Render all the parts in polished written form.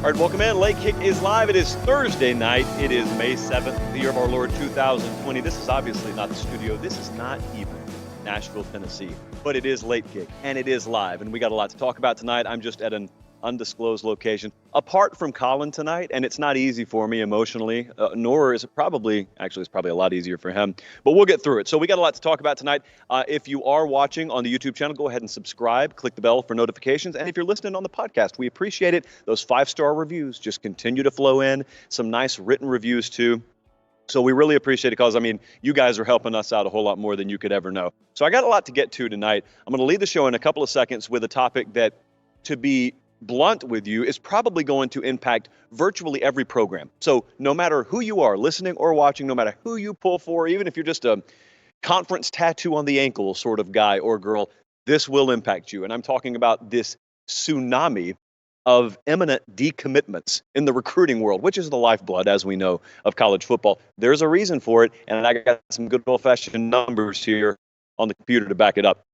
All right, welcome in. Late Kick is live. It is Thursday night. It is May 7th, the year of our Lord 2020. This is obviously not the studio. This is not even Nashville, Tennessee, but it is Late Kick and it is live. And we got a lot to talk about tonight. I'm just at an undisclosed location apart from Colin tonight, and it's not easy for me emotionally, nor is it probably, actually it's probably a lot easier for him, but we'll get through it. So we got a lot to talk about tonight. If you are watching on the YouTube channel, go ahead and subscribe, click the bell for notifications. And if you're listening on the podcast, we appreciate it. Those 5-star reviews just continue to flow in, some nice written reviews too. So we really appreciate it because, I mean, you guys are helping us out a whole lot more than you could ever know. So I got a lot to get to tonight. I'm going to lead the show in a couple of seconds with a topic that, to be blunt with you, is probably going to impact virtually every program. So no matter who you are, listening or watching, no matter who you pull for, even if you're just a conference tattoo on the ankle sort of guy or girl, this will impact you. And I'm talking about this tsunami of imminent decommitments in the recruiting world, which is the lifeblood, as we know, of college football. There's a reason for it, and I got some good old-fashioned numbers here on the computer to back it up.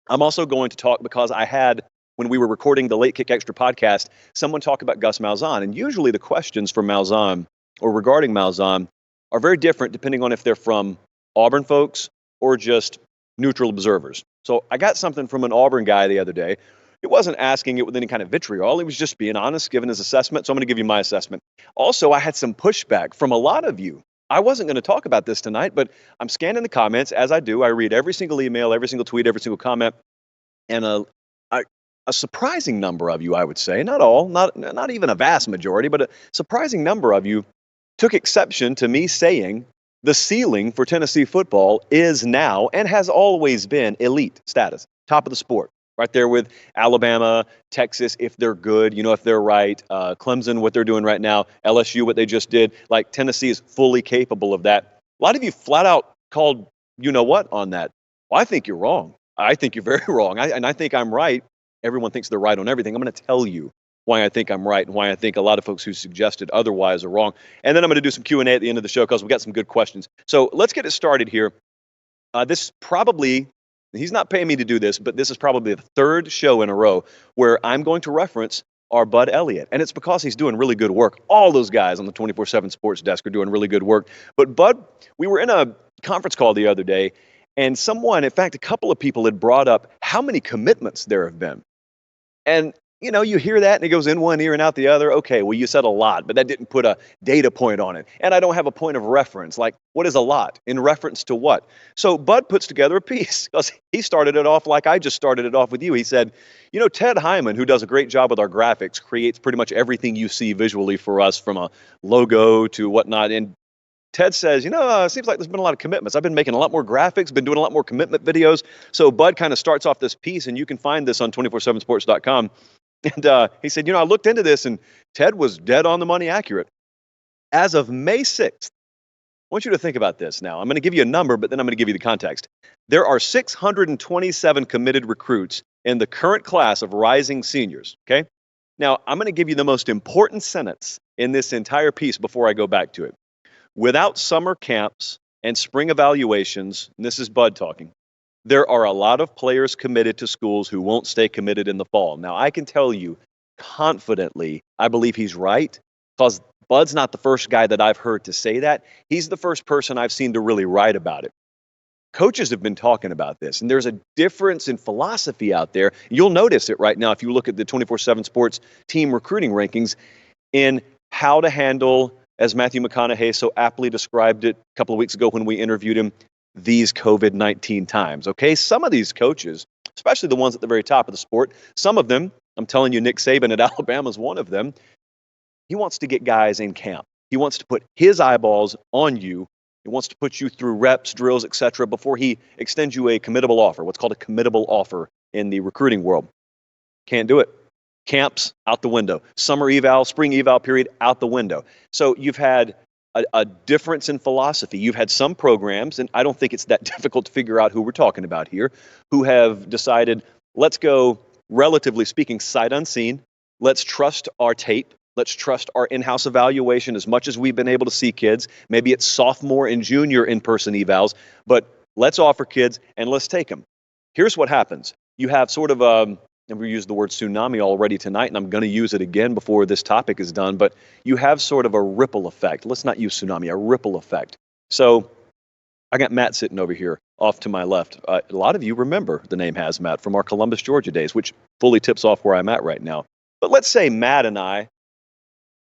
I'm also going to talk because I had, when we were recording the Late Kick Extra podcast, someone talk about Gus Malzahn. And usually the questions for Malzahn or regarding Malzahn are very different depending on if they're from Auburn folks or just neutral observers. So I got something from an Auburn guy the other day. He wasn't asking it with any kind of vitriol. He was just being honest, giving his assessment. So I'm going to give you my assessment. Also, I had some pushback from a lot of you. I wasn't going to talk about this tonight, but I'm scanning the comments. As I do, I read every single email, every single tweet, every single comment. And a surprising number of you, I would say, not all, not even a vast majority, but a surprising number of you took exception to me saying the ceiling for Tennessee football is now and has always been elite status, top of the sport, right there with Alabama, Texas, if they're good, if they're right, Clemson, what they're doing right now, LSU, what they just did. Like, Tennessee is fully capable of that. A lot of you flat out called you-know-what on that. Well, I think you're wrong. I think you're very wrong, and I think I'm right. Everyone thinks they're right on everything. I'm going to tell you why I think I'm right and why I think a lot of folks who suggested otherwise are wrong. And then I'm going to do some Q&A at the end of the show because we got some good questions. So let's get it started here. This probably, he's not paying me to do this, but this is probably the third show in a row where I'm going to reference our Bud Elliott. And it's because he's doing really good work. All those guys on the 24/7 Sports desk are doing really good work. But Bud, we were in a conference call the other day, and someone, in fact, a couple of people had brought up how many commitments there have been. And, you hear that and it goes in one ear and out the other. Okay, well, you said a lot, but that didn't put a data point on it. And I don't have a point of reference. Like, what is a lot? In reference to what? So Bud puts together a piece because he started it off like I just started it off with you. He said, Ted Hyman, who does a great job with our graphics, creates pretty much everything you see visually for us, from a logo to whatnot. And Ted says, it seems like there's been a lot of commitments. I've been making a lot more graphics, been doing a lot more commitment videos. So Bud kind of starts off this piece, and you can find this on 247sports.com. And he said, I looked into this, and Ted was dead on the money accurate. As of May 6th, I want you to think about this now. I'm going to give you a number, but then I'm going to give you the context. There are 627 committed recruits in the current class of rising seniors, okay? Now, I'm going to give you the most important sentence in this entire piece before I go back to it. Without summer camps and spring evaluations, and this is Bud talking, there are a lot of players committed to schools who won't stay committed in the fall. Now, I can tell you confidently, I believe he's right, because Bud's not the first guy that I've heard to say that. He's the first person I've seen to really write about it. Coaches have been talking about this, and there's a difference in philosophy out there. You'll notice it right now if you look at the 24/7 Sports team recruiting rankings in how to handle, as Matthew McConaughey so aptly described it a couple of weeks ago when we interviewed him, these COVID-19 times, okay? Some of these coaches, especially the ones at the very top of the sport, some of them, I'm telling you, Nick Saban at Alabama is one of them, he wants to get guys in camp. He wants to put his eyeballs on you. He wants to put you through reps, drills, etc., before he extends you a committable offer, what's called a committable offer in the recruiting world. Can't do it. Camps, out the window. Summer eval, spring eval period, out the window. So you've had a difference in philosophy. You've had some programs, and I don't think it's that difficult to figure out who we're talking about here, who have decided, let's go, relatively speaking, sight unseen. Let's trust our tape. Let's trust our in-house evaluation as much as we've been able to see kids. Maybe it's sophomore and junior in-person evals, but let's offer kids and let's take them. Here's what happens. You have sort of and we used the word tsunami already tonight, and I'm going to use it again before this topic is done, but you have sort of a ripple effect. Let's not use tsunami, a ripple effect. So I got Matt sitting over here off to my left. A lot of you remember the name Hazmat from our Columbus, Georgia days, which fully tips off where I'm at right now. But let's say Matt and I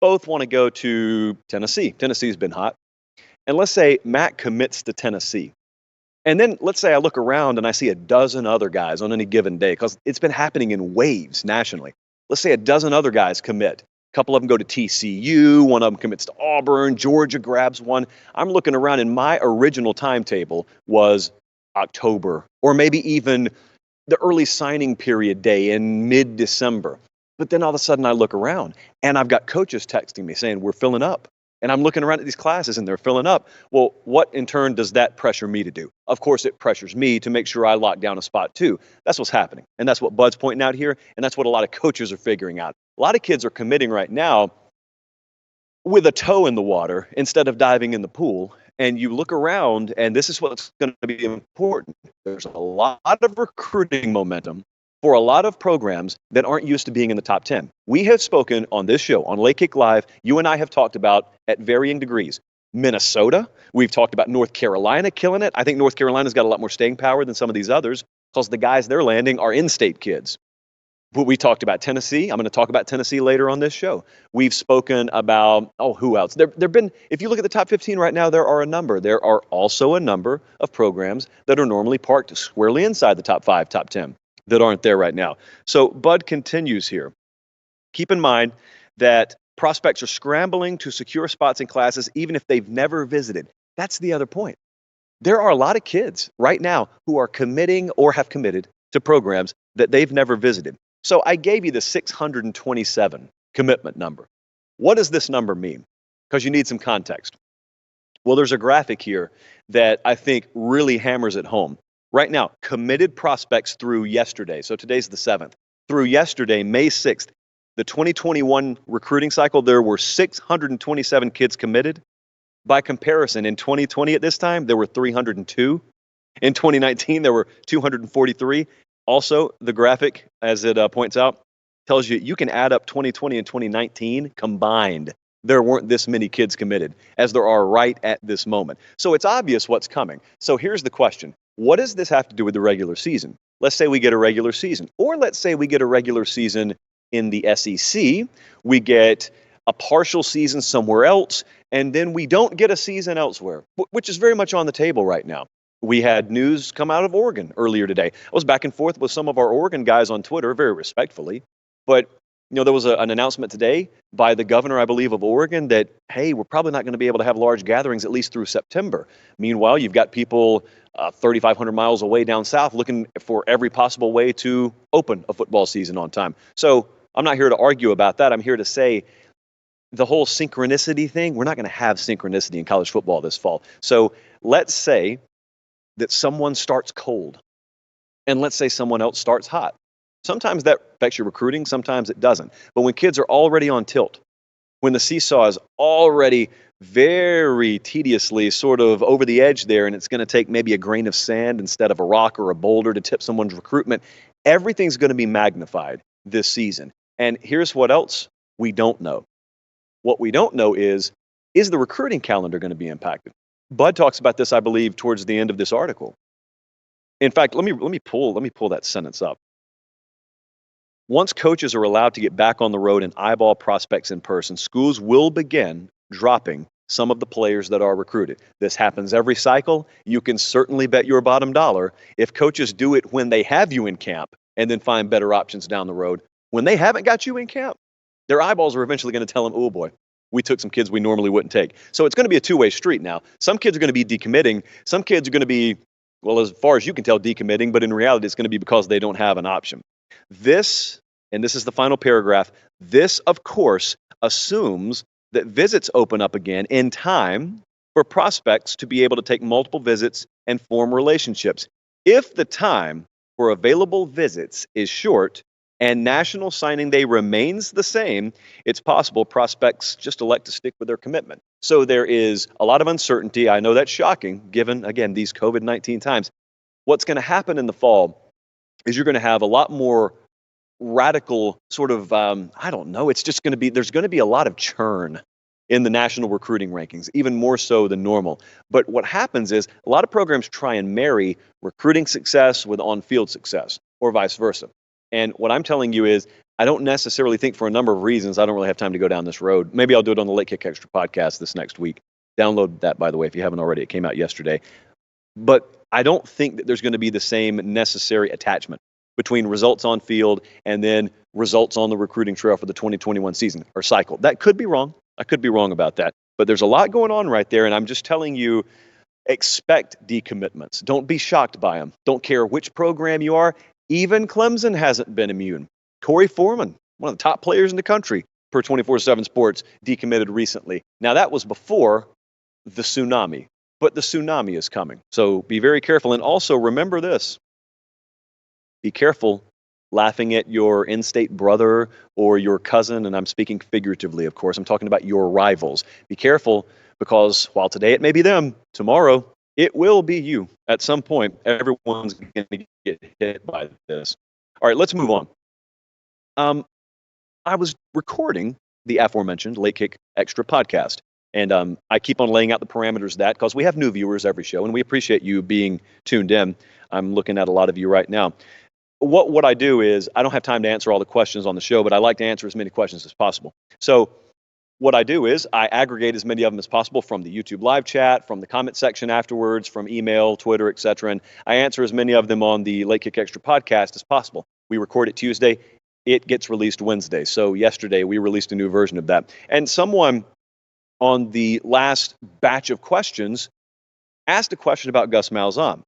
both want to go to Tennessee. Tennessee's been hot. And let's say Matt commits to Tennessee. And then let's say I look around and I see a dozen other guys on any given day, because it's been happening in waves nationally. Let's say a dozen other guys commit. A couple of them go to TCU, one of them commits to Auburn, Georgia grabs one. I'm looking around, and my original timetable was October, or maybe even the early signing period day in mid-December. But then all of a sudden I look around and I've got coaches texting me saying, we're filling up. And I'm looking around at these classes and they're filling up. Well, what in turn does that pressure me to do? Of course, it pressures me to make sure I lock down a spot too. That's what's happening. And that's what Bud's pointing out here. And that's what a lot of coaches are figuring out. A lot of kids are committing right now with a toe in the water instead of diving in the pool. And you look around, and this is what's going to be important. There's a lot of recruiting momentum for a lot of programs that aren't used to being in the top 10. We have spoken on this show, on Late Kick Live, you and I have talked about at varying degrees. Minnesota, we've talked about North Carolina killing it. I think North Carolina's got a lot more staying power than some of these others, because the guys they're landing are in-state kids. But we talked about Tennessee. I'm going to talk about Tennessee later on this show. We've spoken about, who else? There've been, if you look at the top 15 right now, there are a number. There are also a number of programs that are normally parked squarely inside the top 5, top 10 that aren't there right now. So Bud continues here. Keep in mind that prospects are scrambling to secure spots in classes even if they've never visited. That's the other point. There are a lot of kids right now who are committing or have committed to programs that they've never visited. So I gave you the 627 commitment number. What does this number mean? Because you need some context. Well, there's a graphic here that I think really hammers it home. Right now, committed prospects through yesterday. So today's the 7th. Through yesterday, May 6th, the 2021 recruiting cycle, there were 627 kids committed. By comparison, in 2020 at this time, there were 302. In 2019, there were 243. Also, the graphic, as it points out, tells you you can add up 2020 and 2019 combined. There weren't this many kids committed as there are right at this moment. So it's obvious what's coming. So here's the question. What does this have to do with the regular season? Let's say we get a regular season, or let's say we get a regular season in the SEC, we get a partial season somewhere else, and then we don't get a season elsewhere, which is very much on the table right now. We had news come out of Oregon earlier today. I was back and forth with some of our Oregon guys on Twitter, very respectfully. But, there was an announcement today by the governor, I believe, of Oregon that, hey, we're probably not going to be able to have large gatherings at least through September. Meanwhile, you've got people 3,500 miles away down south looking for every possible way to open a football season on time. So I'm not here to argue about that. I'm here to say the whole synchronicity thing, we're not going to have synchronicity in college football this fall. So let's say that someone starts cold, and let's say someone else starts hot. Sometimes that affects your recruiting, sometimes it doesn't. But when kids are already on tilt, when the seesaw is already very tediously sort of over the edge there, and it's going to take maybe a grain of sand instead of a rock or a boulder to tip someone's recruitment, everything's going to be magnified this season. And here's what else we don't know. What we don't know is the recruiting calendar going to be impacted? Bud talks about this, I believe, towards the end of this article. In fact, let me pull that sentence up. Once coaches are allowed to get back on the road and eyeball prospects in person, schools will begin dropping some of the players that are recruited. This happens every cycle. You can certainly bet your bottom dollar if coaches do it when they have you in camp and then find better options down the road. When they haven't got you in camp, their eyeballs are eventually going to tell them, oh boy, we took some kids we normally wouldn't take. So it's going to be a two-way street now. Some kids are going to be decommitting. Some kids are going to be, well, as far as you can tell, decommitting, but in reality, it's going to be because they don't have an option. This, and this is the final paragraph, this, of course, assumes that visits open up again in time for prospects to be able to take multiple visits and form relationships. If the time for available visits is short, and National Signing Day remains the same, it's possible prospects just elect to stick with their commitment. So there is a lot of uncertainty. I know that's shocking, given, again, these COVID-19 times. What's going to happen in the fall is you're going to have a lot more radical sort of, I don't know, it's just going to be, there's going to be a lot of churn in the national recruiting rankings, even more so than normal. But what happens is a lot of programs try and marry recruiting success with on-field success or vice versa. And what I'm telling you is I don't necessarily think, for a number of reasons, I don't really have time to go down this road. Maybe I'll do it on the Late Kick Extra podcast this next week. Download that, by the way, if you haven't already. It came out yesterday. But I don't think that there's going to be the same necessary attachment between results on field and then results on the recruiting trail for the 2021 season or cycle. That could be wrong. I could be wrong about that. But there's a lot going on right there, and I'm just telling you, expect decommitments. Don't be shocked by them. Don't care which program you are. Even Clemson hasn't been immune. Corey Foreman, one of the top players in the country per 24/7 Sports, decommitted recently. Now, that was before the tsunami, but the tsunami is coming. So be very careful. And also remember this. Be careful laughing at your in-state brother or your cousin, and I'm speaking figuratively, of course. I'm talking about your rivals. Be careful, because while today it may be them, tomorrow it will be you. At some point, everyone's going to get hit by this. All right, let's move on. I was recording the aforementioned Late Kick Extra podcast, and I keep on laying out the parameters of that because we have new viewers every show, and we appreciate you being tuned in. I'm looking at a lot of you right now. What I do is I don't have time to answer all the questions on the show, but I like to answer as many questions as possible. So what I do is I aggregate as many of them as possible from the YouTube live chat, from the comment section afterwards, from email, Twitter, etc. And I answer as many of them on the Late Kick Extra podcast as possible. We record it Tuesday. It gets released Wednesday. So yesterday we released a new version of that. And someone on the last batch of questions asked a question about Gus Malzahn.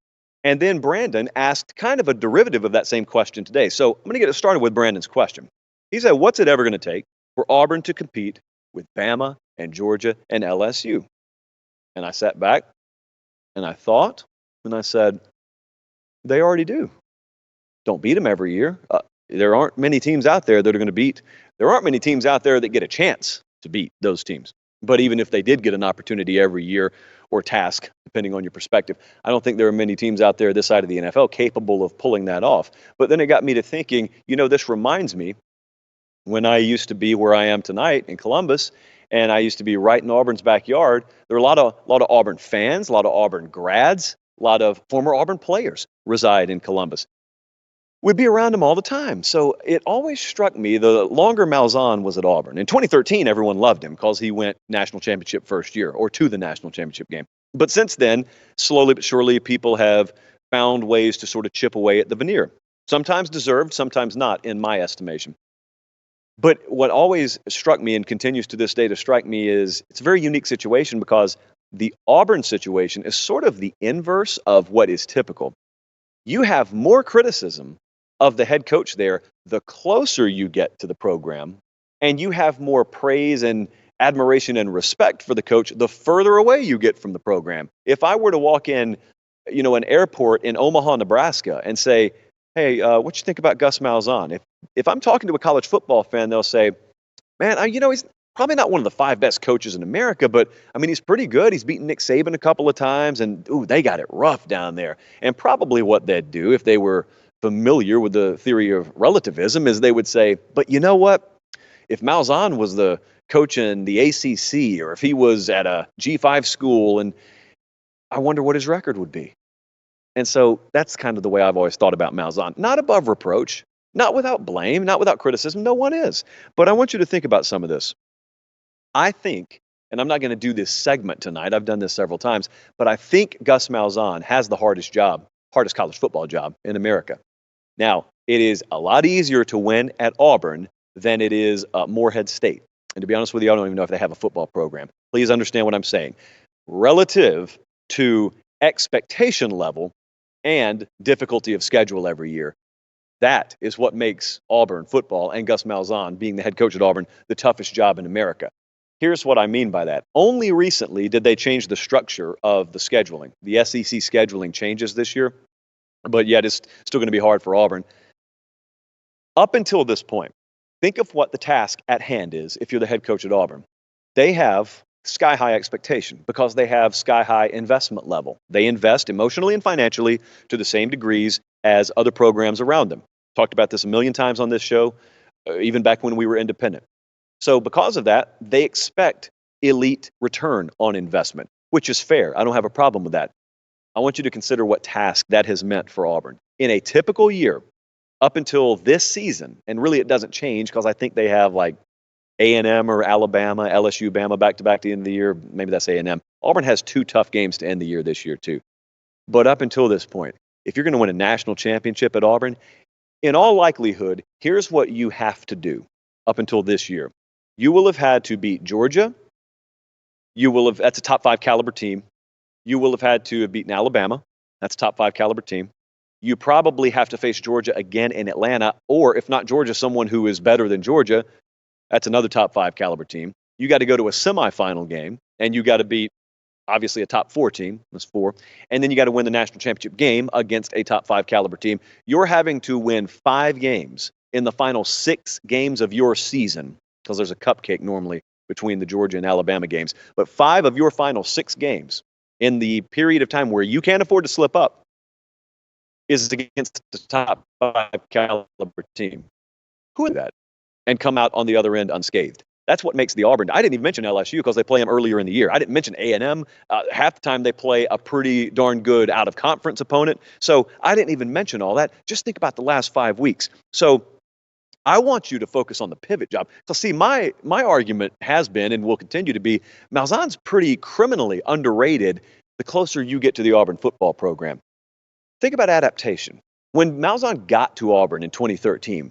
And then Brandon asked kind of a derivative of that same question today. So I'm going to get it started with Brandon's question. He said, what's it ever going to take for Auburn to compete with Bama and Georgia and LSU? And I sat back and I thought, and I said, they already do. Don't beat them every year. There aren't many teams out there that are going to beat. There aren't many teams out there that get a chance to beat those teams. But even if they did get an opportunity every year, or task, depending on your perspective, I don't think there are many teams out there this side of the NFL capable of pulling that off. But then it got me to thinking, this reminds me when I used to be where I am tonight in Columbus, and I used to be right in Auburn's backyard. There were a lot of Auburn fans, a lot of Auburn grads, a lot of former Auburn players reside in Columbus. We'd be around him all the time. So it always struck me, the longer Malzahn was at Auburn. In 2013, everyone loved him because he went national championship first year, or to the national championship game. But since then, slowly but surely, people have found ways to sort of chip away at the veneer. Sometimes deserved, sometimes not, in my estimation. But what always struck me and continues to this day to strike me is it's a very unique situation, because the Auburn situation is sort of the inverse of what is typical. You have more criticism of the head coach there the closer you get to the program, and you have more praise and admiration and respect for the coach the further away you get from the program. If I were to walk in, an airport in Omaha, Nebraska, and say, hey, what you think about Gus Malzahn? If I'm talking to a college football fan, they'll say, man, he's probably not one of the 5 best coaches in America, but he's pretty good. He's beaten Nick Saban a couple of times, and they got it rough down there. And probably what they'd do if they were familiar with the theory of relativism is they would say, but you know what? If Malzahn was the coach in the ACC, or if he was at a G5 school, and I wonder what his record would be. And so that's kind of the way I've always thought about Malzahn. Not above reproach, not without blame, not without criticism. No one is. But I want you to think about some of this. I think, and I'm not going to do this segment tonight, I've done this several times, but I think Gus Malzahn has the hardest college football job in America. Now, it is a lot easier to win at Auburn than it is Morehead State. And to be honest with you, I don't even know if they have a football program. Please understand what I'm saying. Relative to expectation level and difficulty of schedule every year, that is what makes Auburn football and Gus Malzahn, being the head coach at Auburn, the toughest job in America. Here's what I mean by that. Only recently did they change the structure of the scheduling. The SEC scheduling changes this year, but yet it's still going to be hard for Auburn. Up until this point, think of what the task at hand is if you're the head coach at Auburn. They have sky-high expectation because they have sky-high investment level. They invest emotionally and financially to the same degrees as other programs around them. Talked about this a million times on this show, even back when we were independent. So because of that, they expect elite return on investment, which is fair. I don't have a problem with that. I want you to consider what task that has meant for Auburn. In a typical year, up until this season, and really it doesn't change because I think they have like A&M or Alabama, LSU, Bama back-to-back at the end of the year. Maybe that's A&M. Auburn has 2 tough games to end the year this year too. But up until this point, if you're going to win a national championship at Auburn, in all likelihood, here's what you have to do up until this year. You will have had to beat Georgia. That's a top 5 caliber team. You will have had to have beaten Alabama. That's a top 5 caliber team. You probably have to face Georgia again in Atlanta, or if not Georgia, someone who is better than Georgia. That's another top 5 caliber team. You got to go to a semifinal game, and you got to beat, obviously, a top 4 team. That's 4. And then you got to win the national championship game against a top 5 caliber team. You're having to win 5 games in the final 6 games of your season, because there's a cupcake normally between the Georgia and Alabama games. But 5 of your final 6 games in the period of time where you can't afford to slip up is against the top 5 caliber team. Who is that? And come out on the other end unscathed. That's what makes the Auburn. I didn't even mention LSU because they play them earlier in the year. I didn't mention A&M. Half the time they play a pretty darn good out-of-conference opponent. So I didn't even mention all that. Just think about the last 5 weeks. So I want you to focus on the pivot job. Because, see, my argument has been and will continue to be Malzahn's pretty criminally underrated the closer you get to the Auburn football program. Think about adaptation. When Malzahn got to Auburn in 2013,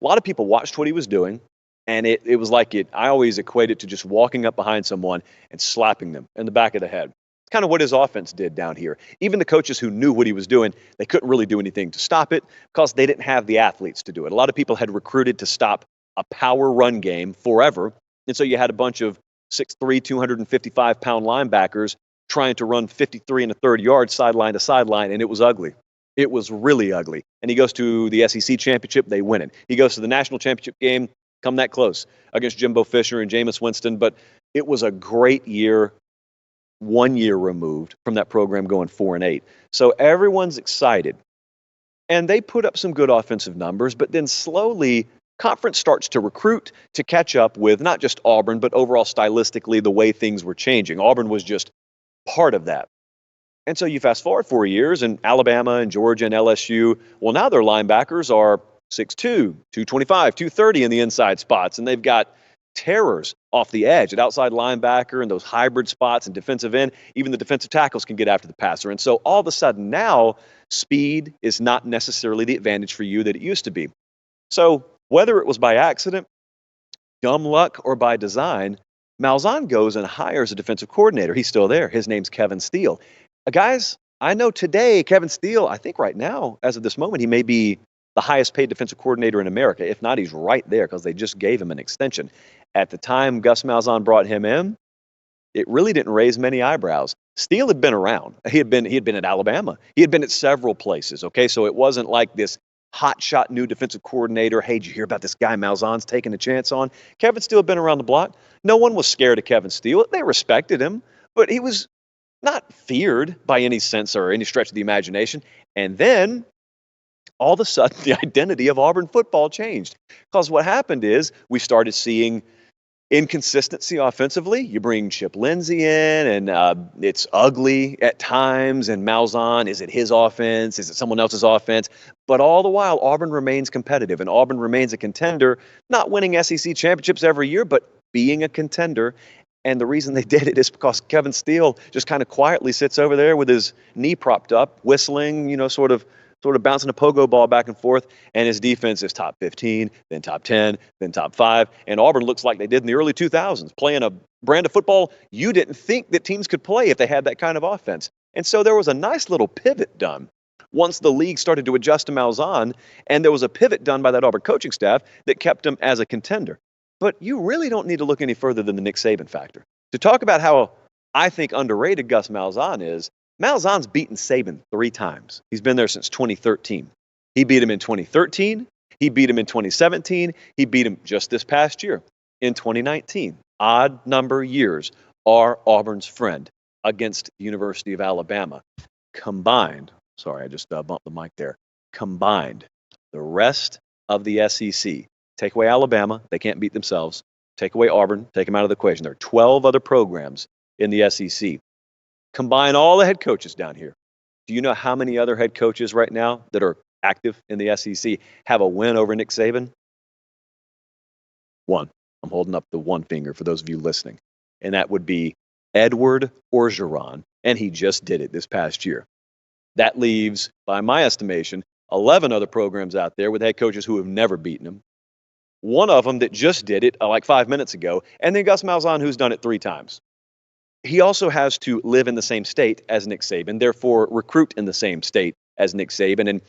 a lot of people watched what he was doing, and it was like I always equate it to just walking up behind someone and slapping them in the back of the head. It's kind of what his offense did down here. Even the coaches who knew what he was doing, they couldn't really do anything to stop it because they didn't have the athletes to do it. A lot of people had recruited to stop a power run game forever, and so you had a bunch of 6'3", 255-pound linebackers trying to run 53 1/3 yards sideline to sideline, and it was ugly. It was really ugly. And he goes to the SEC championship, they win it. He goes to the national championship game, come that close against Jimbo Fisher and Jameis Winston. But it was a great year, 1 year removed from that program going 4-8. So everyone's excited. And they put up some good offensive numbers, but then slowly conference starts to recruit to catch up with not just Auburn, but overall stylistically the way things were changing. Auburn was just part of that. And so you fast forward 4 years, and Alabama and Georgia and LSU, well, now their linebackers are 6'2", 225, 230 in the inside spots, and they've got terrors off the edge at outside linebacker and those hybrid spots and defensive end. Even the defensive tackles can get after the passer. And so all of a sudden now, speed is not necessarily the advantage for you that it used to be. So whether it was by accident, dumb luck, or by design, Malzahn goes and hires a defensive coordinator. He's still there. His name's Kevin Steele. Guys, I know today, Kevin Steele, I think right now, as of this moment, he may be the highest paid defensive coordinator in America. If not, he's right there because they just gave him an extension. At the time Gus Malzahn brought him in, it really didn't raise many eyebrows. Steele had been around. He had been at Alabama. He had been at several places, okay? So it wasn't like this hotshot new defensive coordinator. Hey, did you hear about this guy Malzahn's taking a chance on? Kevin Steele had been around the block. No one was scared of Kevin Steele. They respected him, but he was not feared by any sense or any stretch of the imagination. And then all of a sudden, the identity of Auburn football changed. Because what happened is we started seeing inconsistency offensively. You bring Chip Lindsey in, and it's ugly at times. And Malzahn, is it his offense? Is it someone else's offense? But all the while, Auburn remains competitive, and Auburn remains a contender, not winning SEC championships every year, but being a contender. And the reason they did it is because Kevin Steele just kind of quietly sits over there with his knee propped up, whistling, sort of bouncing a pogo ball back and forth, and his defense is top 15, then top 10, then top 5. And Auburn looks like they did in the early 2000s, playing a brand of football you didn't think that teams could play if they had that kind of offense. And so there was a nice little pivot done once the league started to adjust to Malzahn, and there was a pivot done by that Auburn coaching staff that kept him as a contender. But you really don't need to look any further than the Nick Saban factor to talk about how I think underrated Gus Malzahn is. Malzahn's beaten Saban 3 times. He's been there since 2013. He beat him in 2013. He beat him in 2017. He beat him just this past year in 2019. Odd number years are Auburn's friend against the University of Alabama. Combined, sorry, I just bumped the mic there. Combined, The rest of the SEC, take away Alabama, they can't beat themselves. Take away Auburn, take them out of the equation. There are 12 other programs in the SEC. Combine all the head coaches down here. Do you know how many other head coaches right now that are active in the SEC have a win over Nick Saban? One. I'm holding up the one finger for those of you listening. And that would be Edward Orgeron. And he just did it this past year. That leaves, by my estimation, 11 other programs out there with head coaches who have never beaten him. One of them that just did it like 5 minutes ago, and then Gus Malzahn, who's done it 3 times. He also has to live in the same state as Nick Saban, therefore recruit in the same state as Nick Saban. And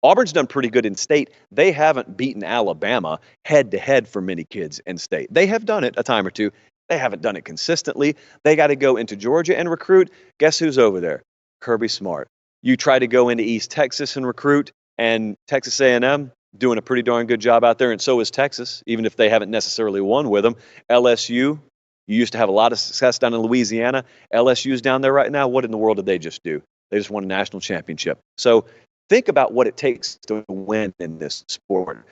Auburn's done pretty good in state. They haven't beaten Alabama head-to-head for many kids in state. They have done it a time or two. They haven't done it consistently. They got to go into Georgia and recruit. Guess who's over there? Kirby Smart. You try to go into East Texas and recruit, and Texas A&M doing a pretty darn good job out there, and so is Texas, even if they haven't necessarily won with them. LSU, you used to have a lot of success down in Louisiana. LSU's down there right now. What in the world did they just do? They just won a national championship. So think about what it takes to win in this sport.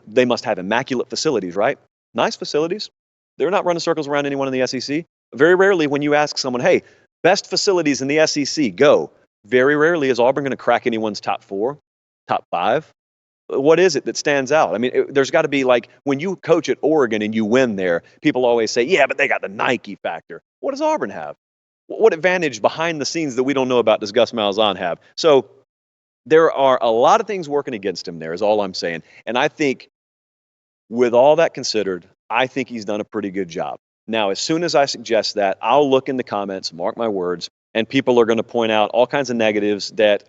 They must have immaculate facilities, right? Nice facilities. They're not running circles around anyone in the SEC. Very rarely when you ask someone, hey, best facilities in the SEC, go. Very rarely is Auburn going to crack anyone's top 4, top 5. What is it that stands out? I mean, there's got to be like when you coach at Oregon and you win there, people always say, yeah, but they got the Nike factor. What does Auburn have? What advantage behind the scenes that we don't know about does Gus Malzahn have? So there are a lot of things working against him there is all I'm saying. And I think with all that considered, I think he's done a pretty good job. Now, as soon as I suggest that, I'll look in the comments, mark my words, and people are going to point out all kinds of negatives that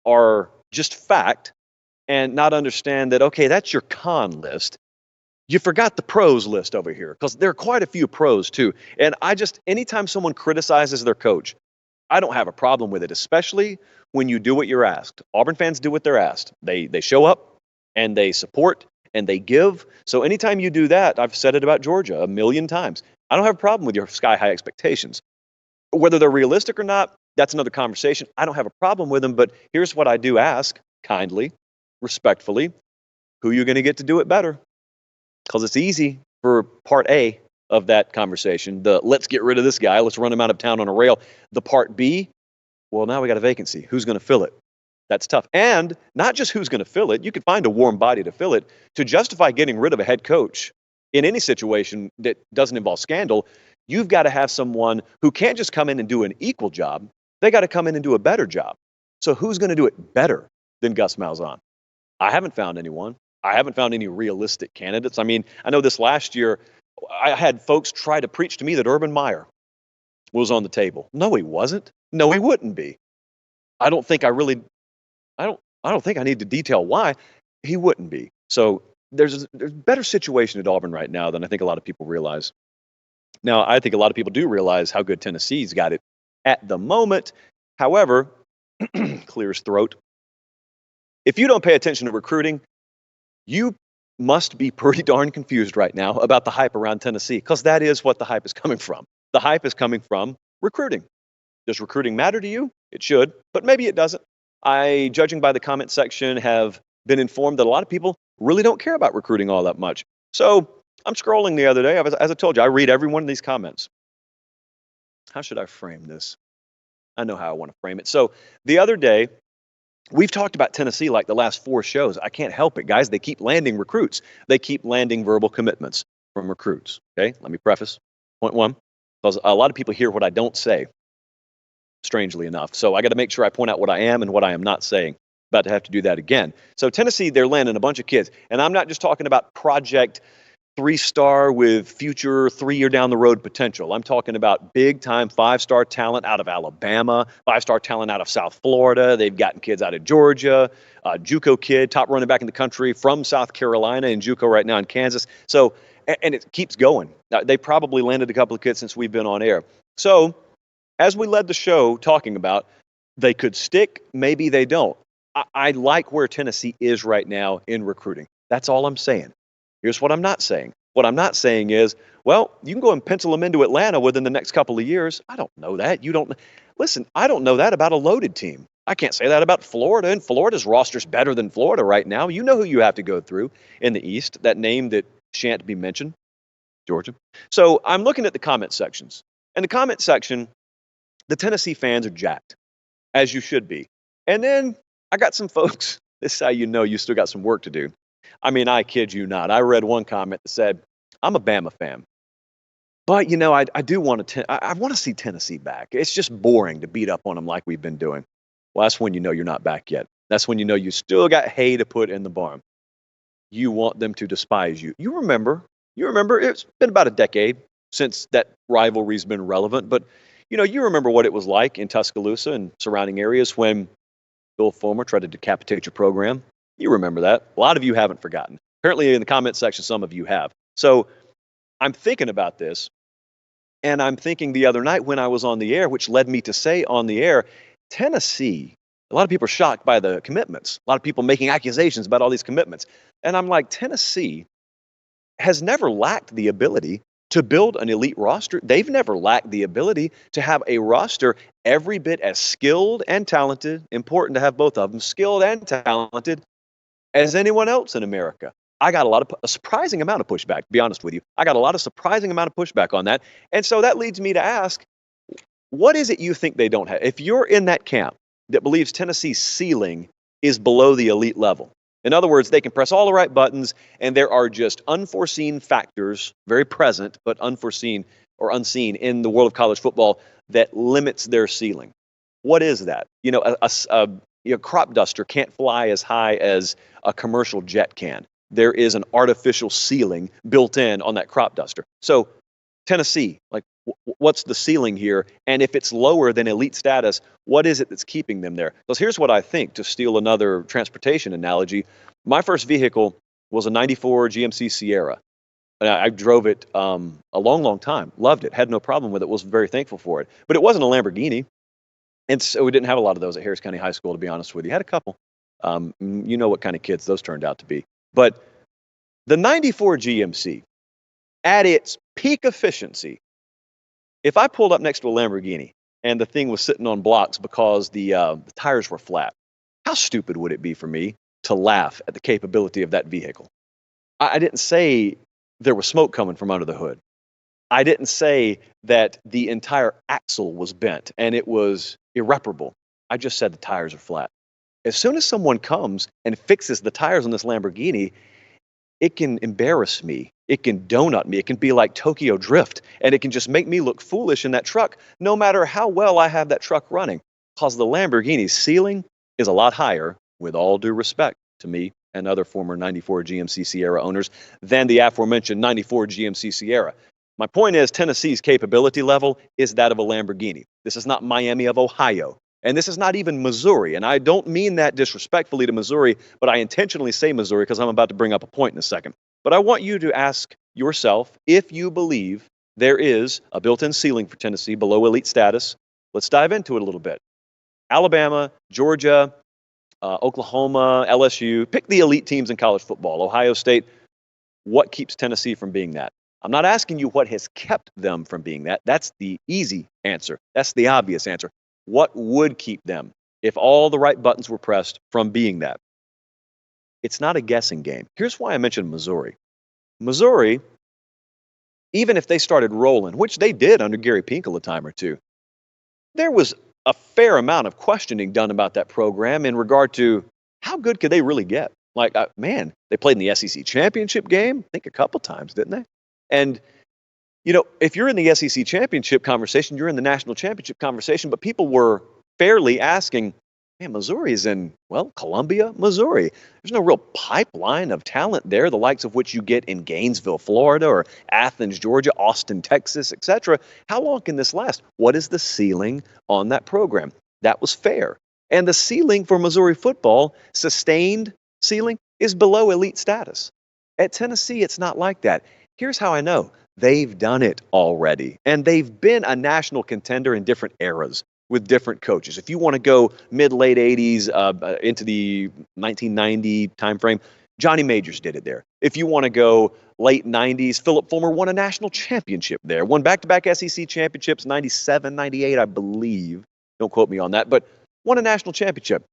are just fact and not understand that, okay, that's your con list. You forgot the pros list over here because there are quite a few pros too. And anytime someone criticizes their coach, I don't have a problem with it, especially when you do what you're asked. Auburn fans do what they're asked. They show up and they support and they give. So anytime you do that, I've said it about Georgia a million times. I don't have a problem with your sky high expectations. Whether they're realistic or not, that's another conversation. I don't have a problem with them, but here's what I do ask kindly, respectfully. Who are you going to get to do it better? Because it's easy for part A of that conversation, the let's get rid of this guy, let's run him out of town on a rail. The part B, well, now we got a vacancy. Who's going to fill it? That's tough. And not just who's going to fill it. You could find a warm body to fill it. To justify getting rid of a head coach in any situation that doesn't involve scandal, you've got to have someone who can't just come in and do an equal job. They got to come in and do a better job. So who's going to do it better than Gus Malzahn? I haven't found anyone. I haven't found any realistic candidates. I mean, I know this last year, I had folks try to preach to me that Urban Meyer was on the table. No, he wasn't. No, he wouldn't be. I don't think I think I need to detail why he wouldn't be. So there's a better situation at Auburn right now than I think a lot of people realize. Now, I think a lot of people do realize how good Tennessee's got it at the moment. However, clears throat. If you don't pay attention to recruiting, you must be pretty darn confused right now about the hype around Tennessee, because that is what the hype is coming from. The hype is coming from recruiting. Does recruiting matter to you? It should, but maybe it doesn't. I, judging by the comment section, have been informed that a lot of people really don't care about recruiting all that much. So I'm scrolling the other day. As I told you, I read every one of these comments. How should I frame this? I know how I want to frame it. So the other day, we've talked about Tennessee like the last 4 shows. I can't help it, guys. They keep landing recruits. They keep landing verbal commitments from recruits. Okay, let me preface. Point 1, because a lot of people hear what I don't say, strangely enough. So I got to make sure I point out what I am and what I am not saying. About to have to do that again. So Tennessee, they're landing a bunch of kids. And I'm not just talking about project 3-star with future 3-year down the road potential. I'm talking about big time 5-star talent out of Alabama, 5-star talent out of South Florida. They've gotten kids out of Georgia, JUCO kid, top running back in the country from South Carolina, and JUCO right now in Kansas. So, and it keeps going. They probably landed a couple of kids since we've been on air. So as we led the show talking about, they could stick, maybe they don't. I like where Tennessee is right now in recruiting. That's all I'm saying. Here's what I'm not saying. What I'm not saying is, well, you can go and pencil them into Atlanta within the next couple of years. I don't know that. You don't. Listen, I don't know that about a loaded team. I can't say that about Florida, and Florida's roster's better than Florida right now. You know who you have to go through in the East, that name that shan't be mentioned, Georgia. So I'm looking at the comment sections. And the comment section, the Tennessee fans are jacked, as you should be. And then I got some folks, this is how you know you still got some work to do. I mean, I kid you not. I read one comment that said, I'm a Bama fan. But, I do want to, I want to see Tennessee back. It's just boring to beat up on them like we've been doing. Well, that's when you know you're not back yet. That's when you know you still got hay to put in the barn. You want them to despise you. You remember, it's been about a decade since that rivalry's been relevant, but you remember what it was like in Tuscaloosa and surrounding areas when Bill Fulmer tried to decapitate your program. You remember that. A lot of you haven't forgotten. Apparently in the comment section, some of you have. So I'm thinking about this, and I'm thinking the other night when I was on the air, which led me to say on the air, Tennessee, a lot of people are shocked by the commitments. A lot of people making accusations about all these commitments. And I'm like, Tennessee has never lacked the ability to build an elite roster. They've never lacked the ability to have a roster every bit as skilled and talented, important to have both of them, skilled and talented, as anyone else in America. I got a surprising amount of pushback, to be honest with you. I got a lot of surprising amount of pushback on that. And so that leads me to ask, what is it you think they don't have? If you're in that camp that believes Tennessee's ceiling is below the elite level, in other words, they can press all the right buttons and there are just unforeseen factors, very present, but unforeseen or unseen in the world of college football that limits their ceiling. What is that? A crop duster can't fly as high as a commercial jet can. There is an artificial ceiling built in on that crop duster. So Tennessee, like what's the ceiling here? And if it's lower than elite status, what is it that's keeping them there? Because here's what I think, to steal another transportation analogy. My first vehicle was a 94 GMC Sierra. And I drove it a long, long time. Loved it. Had no problem with it. Was very thankful for it. But it wasn't a Lamborghini. And so we didn't have a lot of those at Harris County High School, to be honest with you. Had a couple. You know what kind of kids those turned out to be. But the 94 GMC, at its peak efficiency, if I pulled up next to a Lamborghini and the thing was sitting on blocks because the tires were flat, how stupid would it be for me to laugh at the capability of that vehicle? I didn't say there was smoke coming from under the hood. I didn't say that the entire axle was bent and it was irreparable. I just said the tires are flat. As soon as someone comes and fixes the tires on this Lamborghini, it can embarrass me. It can donut me. It can be like Tokyo Drift, and it can just make me look foolish in that truck, no matter how well I have that truck running, because the Lamborghini's ceiling is a lot higher, with all due respect to me and other former 94 GMC Sierra owners, than the aforementioned 94 GMC Sierra. My point is, Tennessee's capability level is that of a Lamborghini. This is not Miami of Ohio. And this is not even Missouri. And I don't mean that disrespectfully to Missouri, but I intentionally say Missouri because I'm about to bring up a point in a second. But I want you to ask yourself if you believe there is a built-in ceiling for Tennessee below elite status. Let's dive into it a little bit. Alabama, Georgia, Oklahoma, LSU, pick the elite teams in college football. Ohio State, what keeps Tennessee from being that? I'm not asking you what has kept them from being that. That's the easy answer. That's the obvious answer. What would keep them, if all the right buttons were pressed, from being that? It's not a guessing game. Here's why I mentioned Missouri. Missouri, even if they started rolling, which they did under Gary Pinkel a time or two, there was a fair amount of questioning done about that program in regard to how good could they really get? Like, man, they played in the SEC championship game, I think a couple times, didn't they? And if you're in the SEC championship conversation, you're in the national championship conversation, but people were fairly asking, man, Missouri is in, Columbia, Missouri. There's no real pipeline of talent there, the likes of which you get in Gainesville, Florida, or Athens, Georgia, Austin, Texas, etc. How long can this last? What is the ceiling on that program? That was fair. And the ceiling for Missouri football, sustained ceiling, is below elite status. At Tennessee, it's not like that. Here's how I know. They've done it already, and they've been a national contender in different eras with different coaches. If you want to go mid-late 80s into the 1990 timeframe, Johnny Majors did it there. If you want to go late 90s, Philip Fulmer won a national championship there, won back-to-back SEC championships, 97, 98, I believe. Don't quote me on that, but won a national championship.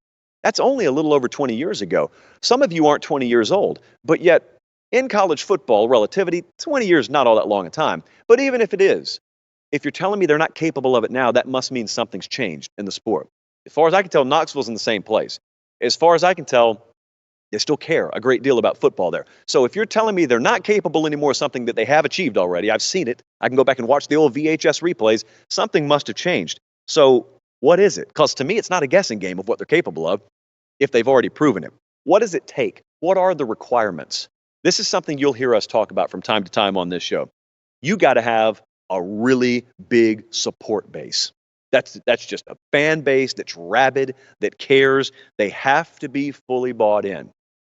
That's only a little over 20 years ago. Some of you aren't 20 years old, but yet in college football, relativity, 20 years not all that long a time. But even if it is, if you're telling me they're not capable of it now, that must mean something's changed in the sport. As far as I can tell, Knoxville's in the same place. As far as I can tell, they still care a great deal about football there. So if you're telling me they're not capable anymore of something that they have achieved already, I've seen it. I can go back and watch the old VHS replays. Something must have changed. So what is it? Because to me, it's not a guessing game of what they're capable of if they've already proven it. What does it take? What are the requirements? This is something you'll hear us talk about from time to time on this show. You got to have a really big support base. That's just a fan base that's rabid, that cares. They have to be fully bought in.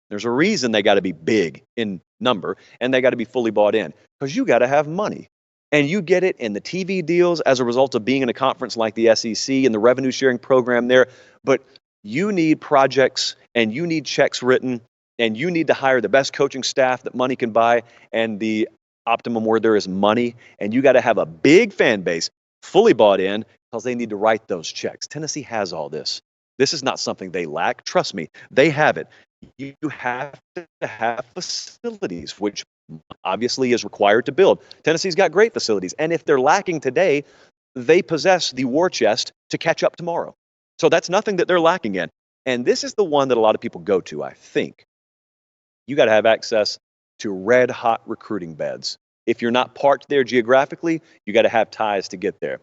There's a reason they got to be big in number and they got to be fully bought in because you got to have money. And you get it in the TV deals as a result of being in a conference like the SEC and the revenue sharing program there. But you need projects and you need checks written and you need to hire the best coaching staff that money can buy. And the optimum word there is money. And you got to have a big fan base fully bought in because they need to write those checks. Tennessee has all this. This is not something they lack. Trust me, they have it. You have to have facilities, which obviously is required to build. Tennessee's got great facilities. And if they're lacking today, they possess the war chest to catch up tomorrow. So that's nothing that they're lacking in. And this is the one that a lot of people go to, I think. You got to have access to red hot recruiting beds. If you're not parked there geographically, you got to have ties to get there.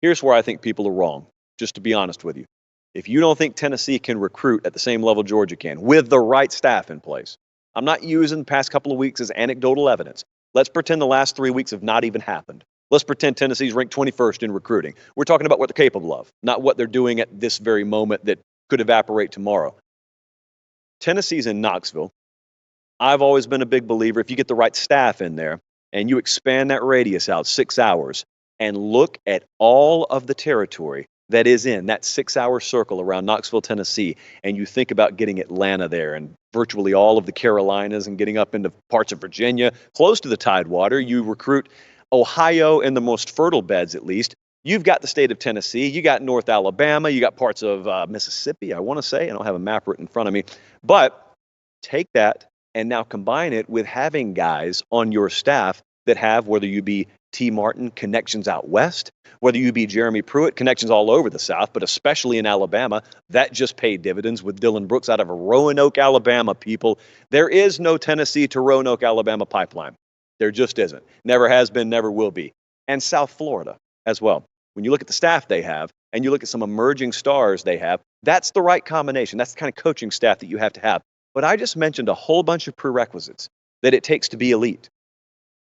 Here's where I think people are wrong, just to be honest with you. If you don't think Tennessee can recruit at the same level Georgia can, with the right staff in place, I'm not using the past couple of weeks as anecdotal evidence. Let's pretend the last 3 weeks have not even happened. Let's pretend Tennessee's ranked 21st in recruiting. We're talking about what they're capable of, not what they're doing at this very moment that could evaporate tomorrow. Tennessee's in Knoxville. I've always been a big believer, if you get the right staff in there and you expand that radius out 6 hours and look at all of the territory that is in that 6-hour circle around Knoxville, Tennessee, and you think about getting Atlanta there and virtually all of the Carolinas and getting up into parts of Virginia, close to the Tidewater, you recruit Ohio in the most fertile beds at least. You've got the state of Tennessee, you got North Alabama, you got parts of Mississippi, I want to say. I don't have a map written in front of me. But take that and now combine it with having guys on your staff that have, whether you be T. Martin, connections out west, whether you be Jeremy Pruitt, connections all over the South, but especially in Alabama. That just paid dividends with Dylan Brooks out of Roanoke, Alabama, people. There is no Tennessee to Roanoke, Alabama pipeline. There just isn't. Never has been, never will be. And South Florida as well. When you look at the staff they have and you look at some emerging stars they have, that's the right combination. That's the kind of coaching staff that you have to have. But I just mentioned a whole bunch of prerequisites that it takes to be elite.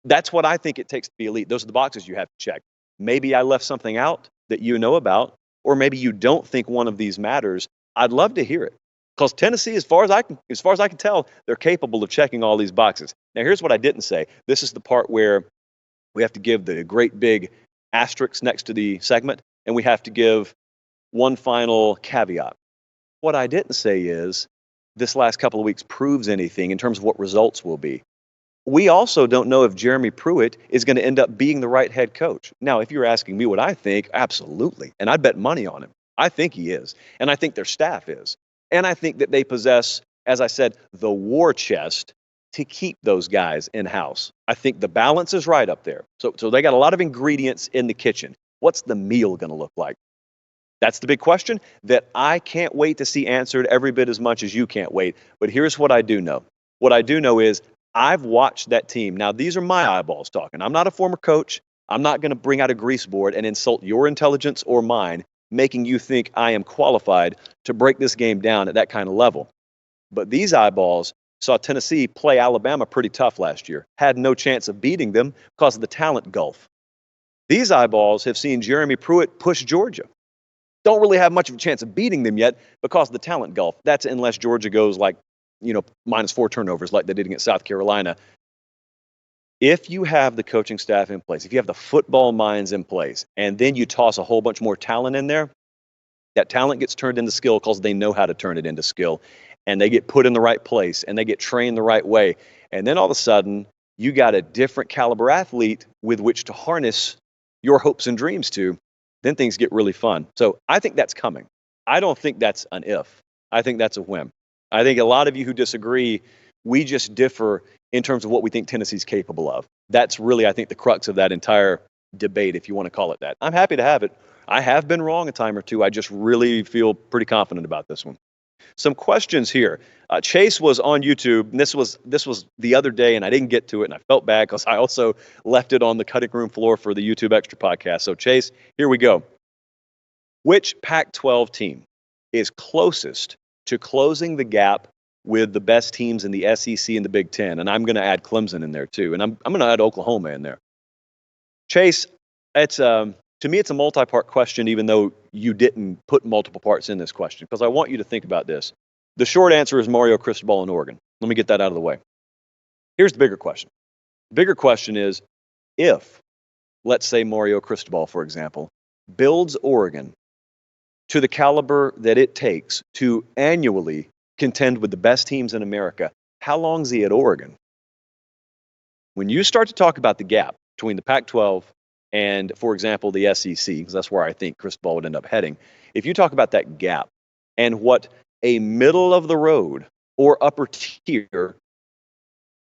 That's what I think it takes to be elite. Those are the boxes you have to check. Maybe I left something out that you know about, or maybe you don't think one of these matters. I'd love to hear it. Because Tennessee, as far as I can tell, they're capable of checking all these boxes. Now, here's what I didn't say. This is the part where we have to give the great big asterisk next to the segment, and we have to give one final caveat. What I didn't say is this last couple of weeks proves anything in terms of what results will be. We also don't know if Jeremy Pruitt is going to end up being the right head coach. Now, if you're asking me what I think, absolutely. And I'd bet money on him. I think he is. And I think their staff is. And I think that they possess, as I said, the war chest to keep those guys in-house. I think the balance is right up there. So they got a lot of ingredients in the kitchen. What's the meal going to look like? That's the big question that I can't wait to see answered every bit as much as you can't wait. But here's what I do know. What I do know is I've watched that team. Now, these are my eyeballs talking. I'm not a former coach. I'm not going to bring out a grease board and insult your intelligence or mine, making you think I am qualified to break this game down at that kind of level. But these eyeballs saw Tennessee play Alabama pretty tough last year, had no chance of beating them because of the talent gulf. These eyeballs have seen Jeremy Pruitt push Georgia. Don't really have much of a chance of beating them yet because of the talent gulf. That's unless Georgia goes like, -4 turnovers like they did against South Carolina. If you have the coaching staff in place, if you have the football minds in place, and then you toss a whole bunch more talent in there, that talent gets turned into skill because they know how to turn it into skill. And they get put in the right place, and they get trained the right way. And then all of a sudden, you got a different caliber athlete with which to harness your hopes and dreams to. Then things get really fun. So I think that's coming. I don't think that's an if. I think that's a when. I think a lot of you who disagree, we just differ in terms of what we think Tennessee's capable of. That's really, I think, the crux of that entire debate, if you want to call it that. I'm happy to have it. I have been wrong a time or two. I just really feel pretty confident about this one. Some questions here. Chase was on YouTube, and this was the other day, and I didn't get to it, and I felt bad because I also left it on the cutting room floor for the YouTube Extra podcast. So Chase, here we go. Which Pac-12 team is closest to closing the gap with the best teams in the SEC and the Big Ten? And I'm going to add Clemson in there too, and I'm going to add Oklahoma in there. Chase, it's to me it's a multi-part question, even though you didn't put multiple parts in this question, because I want you to think about this. The short answer is Mario Cristobal in Oregon. Let me get that out of the way. Here's the bigger question. The bigger question is if, let's say Mario Cristobal, for example, builds Oregon to the caliber that it takes to annually contend with the best teams in America, how long is he at Oregon? When you start to talk about the gap between the Pac-12 and, for example, the SEC, because that's where I think Cristobal would end up heading, if you talk about that gap and what a middle of the road or upper tier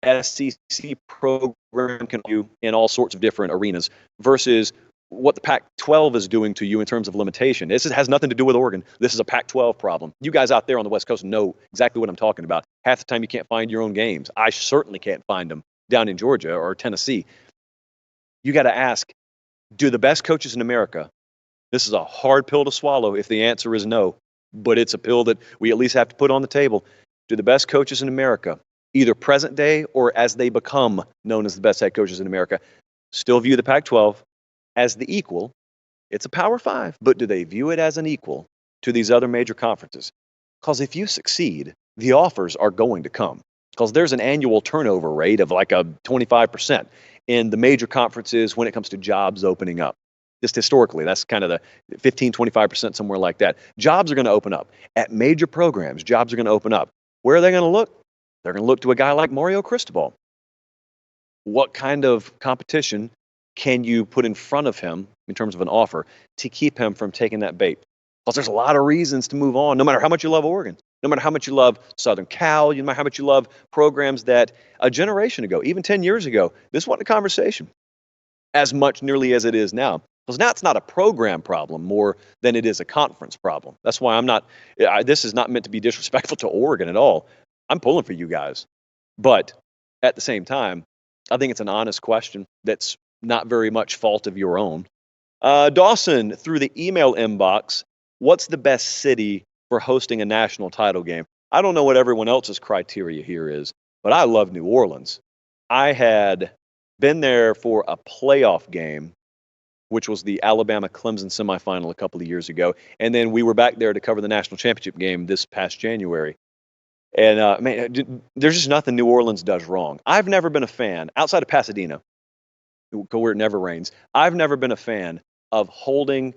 SEC program can do in all sorts of different arenas versus what the Pac-12 is doing to you in terms of limitation. This has nothing to do with Oregon. This is a Pac-12 problem. You guys out there on the West Coast know exactly what I'm talking about. Half the time you can't find your own games. I certainly can't find them down in Georgia or Tennessee. You got to ask, do the best coaches in America, this is a hard pill to swallow if the answer is no, but it's a pill that we at least have to put on the table. Do the best coaches in America, either present day or as they become known as the best head coaches in America, still view the Pac-12 as the equal? It's a Power Five, but do they view it as an equal to these other major conferences? Because if you succeed, the offers are going to come. Because there's an annual turnover rate of like a 25% in the major conferences when it comes to jobs opening up. Just historically, that's kind of the 15, 25%, somewhere like that. Jobs are going to open up. At major programs, jobs are going to open up. Where are they going to look? They're going to look to a guy like Mario Cristobal. What kind of competition can you put in front of him in terms of an offer to keep him from taking that bait? Because there's a lot of reasons to move on, no matter how much you love Oregon, no matter how much you love Southern Cal, no matter how much you love programs that a generation ago, even 10 years ago, this wasn't a conversation as much nearly as it is now. Because now it's not a program problem more than it is a conference problem. That's why this is not meant to be disrespectful to Oregon at all. I'm pulling for you guys. But at the same time, I think it's an honest question that's not very much fault of your own. Dawson, through the email inbox, what's the best city for hosting a national title game? I don't know what everyone else's criteria here is, but I love New Orleans. I had been there for a playoff game, which was the Alabama-Clemson semifinal a couple of years ago, and then we were back there to cover the national championship game this past January. And man, there's just nothing New Orleans does wrong. I've never been a fan, outside of Pasadena, where it never rains, I've never been a fan of holding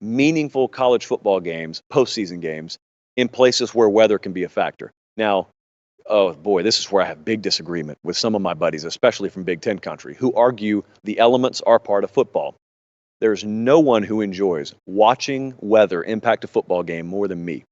meaningful college football games, postseason games, in places where weather can be a factor. Now, oh boy, this is where I have big disagreement with some of my buddies, especially from Big Ten country, who argue the elements are part of football. There's no one who enjoys watching weather impact a football game more than me.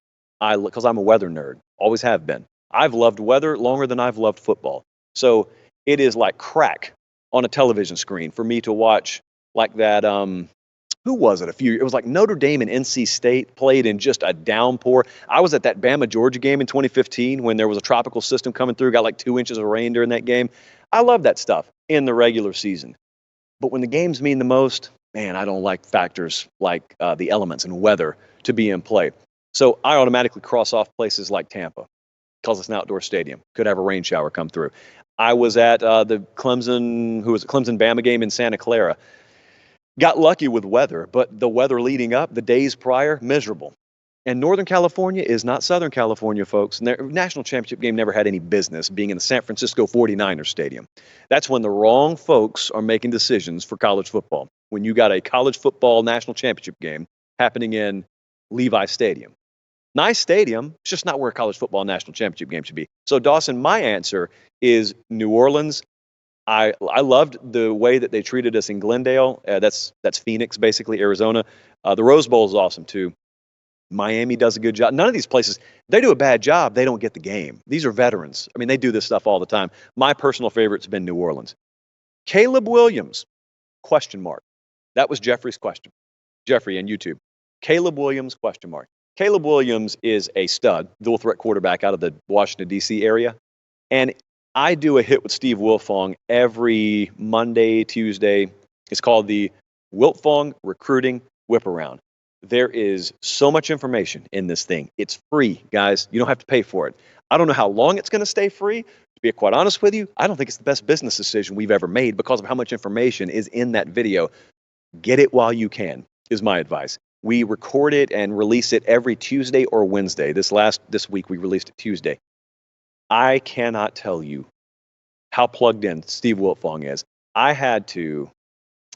Because I'm a weather nerd, always have been. I've loved weather longer than I've loved football. So it is like crack on a television screen for me to watch like that. Who was it? It was like Notre Dame and NC State played in just a downpour. I was at that Bama Georgia game in 2015 when there was a tropical system coming through, got like 2 inches of rain during that game. I love that stuff in the regular season. But when the games mean the most, man, I don't like factors like the elements and weather to be in play. So I automatically cross off places like Tampa because it's an outdoor stadium. Could have a rain shower come through. I was at the Clemson-Bama game in Santa Clara. Got lucky with weather, but the weather leading up, the days prior, miserable. And Northern California is not Southern California, folks. And their national championship game never had any business being in the San Francisco 49ers stadium. That's when the wrong folks are making decisions for college football. When you got a college football national championship game happening in Levi Stadium. Nice stadium, it's just not where a college football national championship game should be. So Dawson, my answer is New Orleans. I loved the way that they treated us in Glendale. That's Phoenix, basically, Arizona. The Rose Bowl is awesome, too. Miami does a good job. None of these places, they do a bad job. They don't get the game. These are veterans. I mean, they do this stuff all the time. My personal favorite's been New Orleans. Caleb Williams, question mark. That was Jeffrey's question. Jeffrey and YouTube. Caleb Williams, question mark. Caleb Williams is a stud, dual threat quarterback out of the Washington, D.C. area. And I do a hit with Steve Wiltfong every Monday, Tuesday. It's called the Wiltfong Recruiting Whip Around. There is so much information in this thing. It's free, guys. You don't have to pay for it. I don't know how long it's going to stay free. To be quite honest with you, I don't think it's the best business decision we've ever made because of how much information is in that video. Get it while you can, is my advice. We record it and release it every Tuesday or Wednesday. This week we released it Tuesday. I cannot tell you how plugged in Steve Wiltfong is. I had to,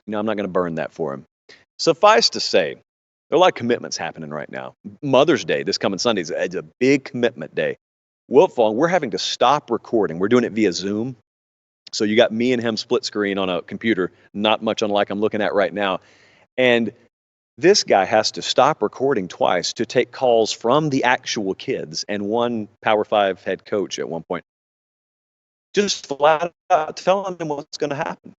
I'm not going to burn that for him. Suffice to say, there are a lot of commitments happening right now. Mother's Day, this coming Sunday, is a big commitment day. Wiltfong, we're having to stop recording. We're doing it via Zoom. So you got me and him split screen on a computer, not much unlike I'm looking at right now. And this guy has to stop recording twice to take calls from the actual kids and one Power 5 head coach at one point. Just flat out telling them what's going to happen.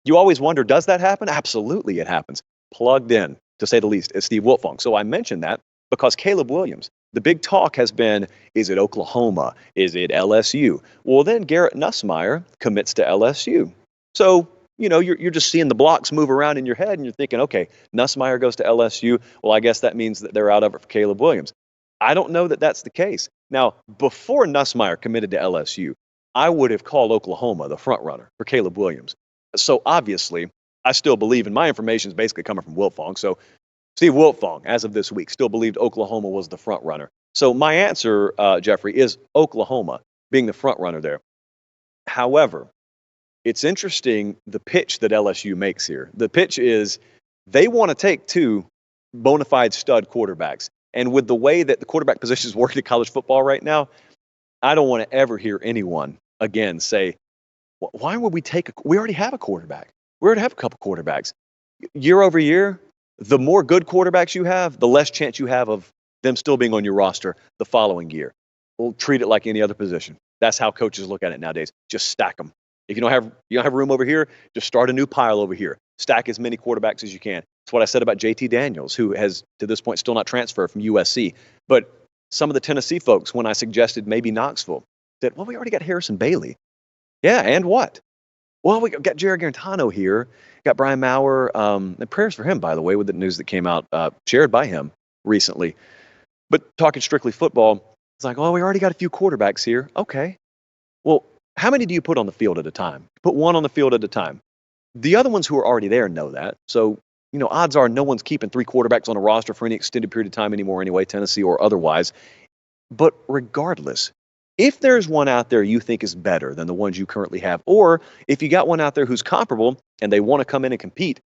You always wonder, does that happen? Absolutely, it happens. Plugged in, to say the least, is Steve Wiltfong. So I mentioned that because Caleb Williams, the big talk has been, is it Oklahoma? Is it LSU? Well, then Garrett Nussmeier commits to LSU. So, you're just seeing the blocks move around in your head and you're thinking, okay, Nussmeier goes to LSU. Well, I guess that means that they're out of it for Caleb Williams. I don't know that that's the case. Now, before Nussmeier committed to LSU, I would have called Oklahoma the front runner for Caleb Williams. So obviously, I still believe, and my information is basically coming from Wiltfong. So Steve Wiltfong, as of this week, still believed Oklahoma was the front runner. So my answer, Jeffrey, is Oklahoma being the front runner there. However, it's interesting the pitch that LSU makes here. The pitch is they want to take two bona fide stud quarterbacks. And with the way that the quarterback position is working in college football right now, I don't want to ever hear anyone again say, why would we we already have a quarterback. We already have a couple quarterbacks. Year over year, the more good quarterbacks you have, the less chance you have of them still being on your roster the following year. We'll treat it like any other position. That's how coaches look at it nowadays. Just stack them. If you don't have room over here, just start a new pile over here. Stack as many quarterbacks as you can. That's what I said about JT Daniels, who has, to this point, still not transferred from USC. But some of the Tennessee folks, when I suggested maybe Knoxville, said, well, we already got Harrison Bailey. Yeah, and what? Well, we got Jared Garantano here, got Brian Maurer, and prayers for him, by the way, with the news that came out, shared by him recently. But talking strictly football, it's like, oh, we already got a few quarterbacks here. Okay. Well, how many do you put on the field at a time? Put one on the field at a time. The other ones who are already there know that. So, odds are no one's keeping three quarterbacks on a roster for any extended period of time anymore anyway, Tennessee or otherwise. But regardless, if there's one out there you think is better than the ones you currently have, or if you got one out there who's comparable and they want to come in and compete,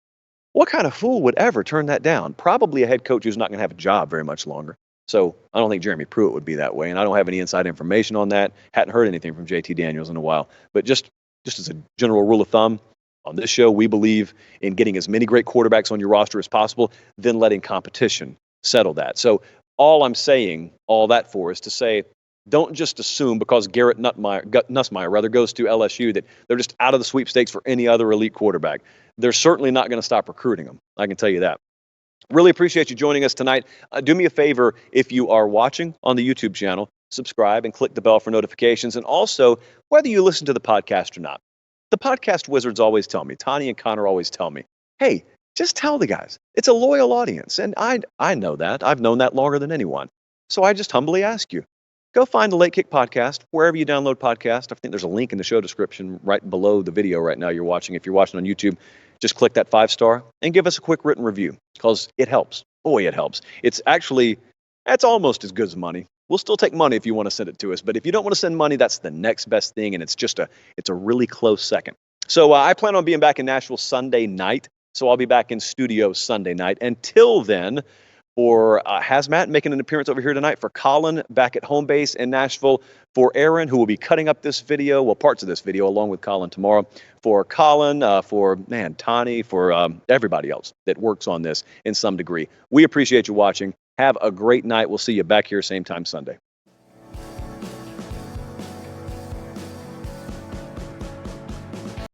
what kind of fool would ever turn that down? Probably a head coach who's not going to have a job very much longer. So I don't think Jeremy Pruitt would be that way, and I don't have any inside information on that. Hadn't heard anything from JT Daniels in a while. But just as a general rule of thumb, on this show, we believe in getting as many great quarterbacks on your roster as possible, then letting competition settle that. So all I'm saying, all that for, is to say, don't just assume because Garrett Nussmeier goes to LSU that they're just out of the sweepstakes for any other elite quarterback. They're certainly not going to stop recruiting them. I can tell you that. Really appreciate you joining us tonight. Do me a favor, if you are watching on the YouTube channel, subscribe and click the bell for notifications. And also, whether you listen to the podcast or not, the podcast wizards always tell me, Tani and Connor always tell me, hey, just tell the guys. It's a loyal audience. And I know that. I've known that longer than anyone. So I just humbly ask you, go find the Late Kick Podcast, wherever you download podcasts. I think there's a link in the show description right below the video right now you're watching. If you're watching on YouTube, just click that 5-star and give us a quick written review because it helps. Boy, it helps. That's almost as good as money. We'll still take money if you want to send it to us. But if you don't want to send money, that's the next best thing. And it's a really close second. So I plan on being back in Nashville Sunday night. So I'll be back in studio Sunday night. Until then, for Hazmat making an appearance over here tonight, for Colin back at home base in Nashville, for Aaron, who will be cutting up this video, well, parts of this video, along with Colin tomorrow, for Colin, for Tani, for everybody else that works on this in some degree. We appreciate you watching. Have a great night. We'll see you back here same time Sunday.